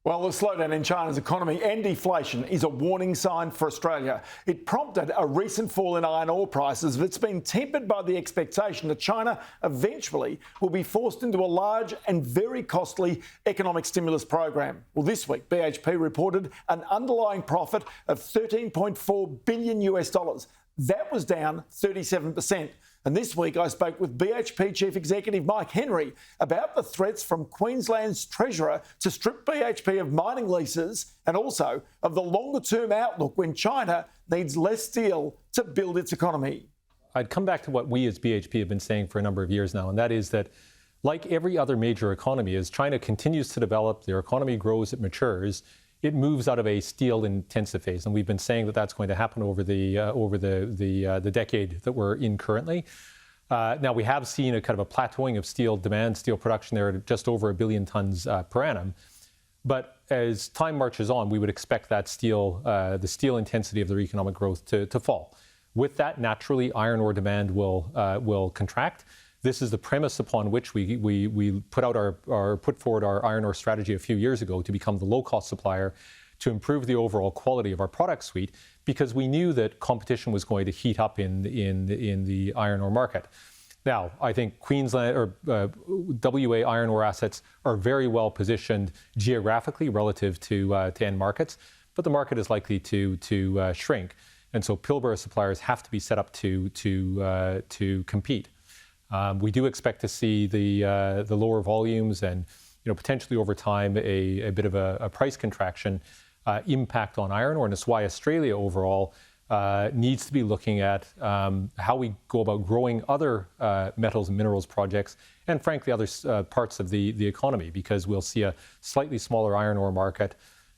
Well, the slowdown in China's economy and deflation is a warning sign for Australia. It prompted a recent fall in iron ore prices that's been tempered by the expectation that China eventually will be forced into a large and very costly economic stimulus program. Well, this week, BHP reported an underlying profit of $13.4 billion US dollars. That was down 37%. And this week I spoke with BHP Chief Executive Mike Henry about the threats from Queensland's Treasurer to strip BHP of mining leases and also of the longer-term outlook when China needs less steel to build its economy. I'd come back to what we as BHP have been saying for a number of years now, and that is that like every other major economy, as China continues to develop, their economy grows, it matures, it moves out of a steel-intensive phase, and we've been saying that that's going to happen over the decade that we're in currently. Now, we have seen a kind of a plateauing of steel demand, steel production there at just over 1 billion tons per annum. But as time marches on, we would expect that the steel intensity of their economic growth to fall. With that, naturally, iron ore demand will contract. This is the premise upon which we put forward our iron ore strategy a few years ago to become the low-cost supplier to improve the overall quality of our product suite, because we knew that competition was going to heat up in the iron ore market. Now, I think Queensland or WA iron ore assets are very well positioned geographically relative to end markets, but the market is likely to shrink, and so Pilbara suppliers have to be set up to compete. We do expect to see the lower volumes and potentially over time a bit of a price contraction impact on iron ore, and that's why Australia overall needs to be looking at how we go about growing other metals and minerals projects and frankly other parts of the economy, because we'll see a slightly smaller iron ore market.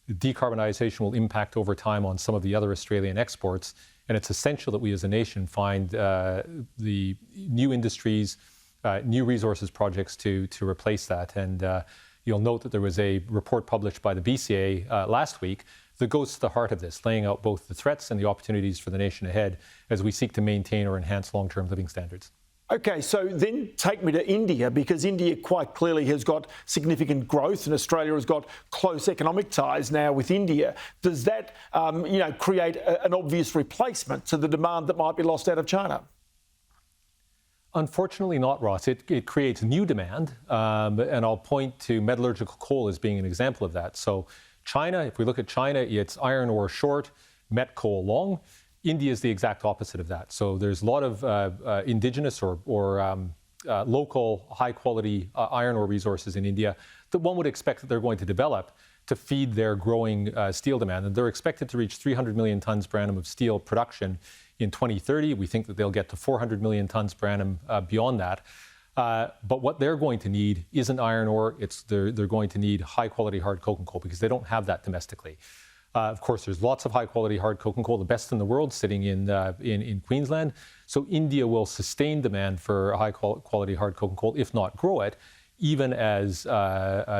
Decarbonization will impact over time on some of the other Australian exports. And it's essential that we as a nation find the new industries, new resources projects to replace that. And you'll note that there was a report published by the BCA last week that goes to the heart of this, laying out both the threats and the opportunities for the nation ahead as we seek to maintain or enhance long-term living standards. OK, so then take me to India, because India quite clearly has got significant growth and Australia has got close economic ties now with India. Does that, create an obvious replacement to the demand that might be lost out of China? Unfortunately not, Ross. It creates new demand, and I'll point to metallurgical coal as being an example of that. So China, if we look at China, it's iron ore short, met coal long. India is the exact opposite of that. So there's a lot of indigenous or local high-quality iron ore resources in India that one would expect that they're going to develop to feed their growing steel demand. And they're expected to reach 300 million tons per annum of steel production in 2030. We think that they'll get to 400 million tons per annum beyond that. But what they're going to need isn't iron ore. They're going to need high-quality hard coking coal, because they don't have that domestically. Of course, there's lots of high-quality hard coking coal, the best in the world, sitting in Queensland. So India will sustain demand for high-quality hard coking coal, if not grow it, even as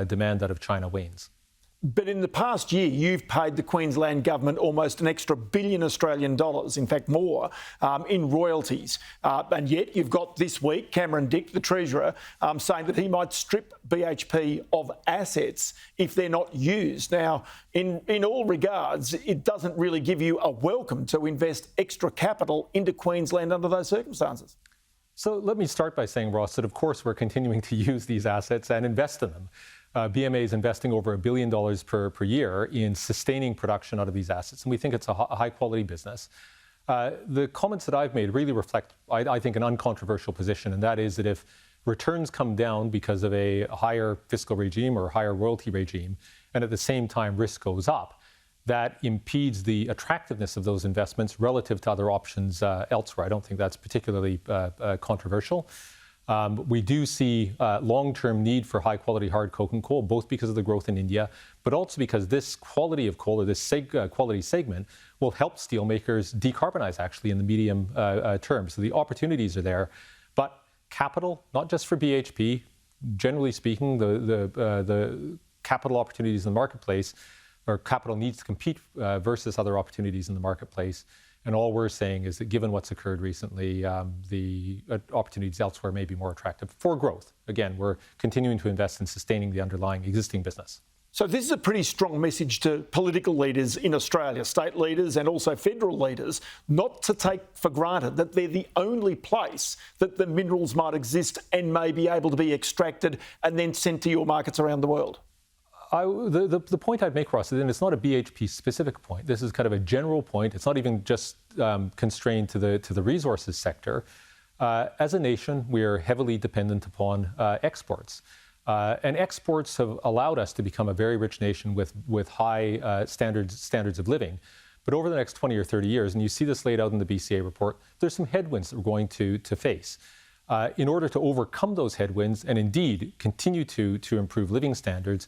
demand out of China wanes. But in the past year, you've paid the Queensland government almost an extra $1 billion Australian dollars, in fact more, in royalties. And yet you've got this week Cameron Dick, the Treasurer, saying that he might strip BHP of assets if they're not used. Now, in all regards, it doesn't really give you a welcome to invest extra capital into Queensland under those circumstances. So let me start by saying, Ross, that of course we're continuing to use these assets and invest in them. BMA is investing over $1 billion per year in sustaining production out of these assets, and we think it's a high-quality business. The comments that I've made really reflect, I think, an uncontroversial position, and that is that if returns come down because of a higher fiscal regime or higher royalty regime, and at the same time risk goes up, that impedes the attractiveness of those investments relative to other options elsewhere. I don't think that's particularly controversial. We do see long-term need for high-quality hard coking coal, both because of the growth in India, but also because this quality of coal, or this quality segment, will help steelmakers decarbonize actually in the medium term. So the opportunities are there, but capital, not just for BHP, generally speaking, the capital opportunities in the marketplace, or capital needs to compete versus other opportunities in the marketplace. And all we're saying is that given what's occurred recently, the opportunities elsewhere may be more attractive for growth. Again, we're continuing to invest in sustaining the underlying existing business. So this is a pretty strong message to political leaders in Australia, state leaders and also federal leaders, not to take for granted that they're the only place that the minerals might exist and may be able to be extracted and then sent to your markets around the world. The point I'd make, Ross, and it's not a BHP specific point. This is kind of a general point. It's not even just constrained to the resources sector. As a nation, we are heavily dependent upon exports. And exports have allowed us to become a very rich nation with high standards of living. But over the next 20 or 30 years, and you see this laid out in the BCA report, there's some headwinds that we're going to face. In order to overcome those headwinds and indeed continue to improve living standards,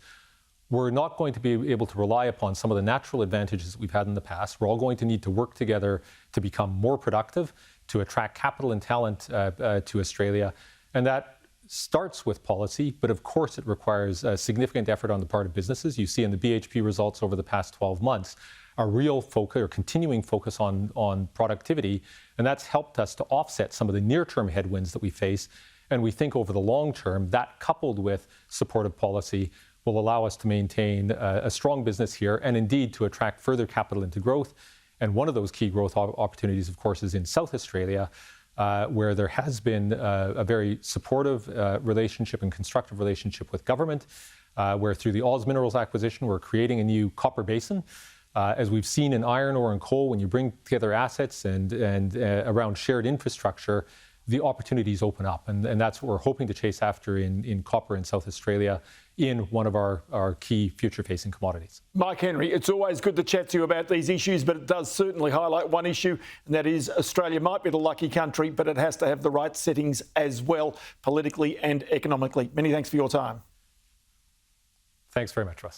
we're not going to be able to rely upon some of the natural advantages that we've had in the past. We're all going to need to work together to become more productive, to attract capital and talent to Australia. And that starts with policy, but of course it requires a significant effort on the part of businesses. You see in the BHP results over the past 12 months, a real focus or continuing focus on productivity. And that's helped us to offset some of the near-term headwinds that we face. And we think over the long term, that coupled with supportive policy will allow us to maintain a strong business here and indeed to attract further capital into growth. And one of those key growth opportunities, of course, is in South Australia, where there has been a very supportive relationship and constructive relationship with government, where through the Oz Minerals acquisition, we're creating a new copper basin. As we've seen in iron ore and coal, when you bring together assets and around shared infrastructure, the opportunities open up. And that's what we're hoping to chase after in copper in South Australia in one of our key future-facing commodities. Mike Henry, it's always good to chat to you about these issues, but it does certainly highlight one issue, and that is Australia might be the lucky country, but it has to have the right settings as well, politically and economically. Many thanks for your time. Thanks very much, Russ.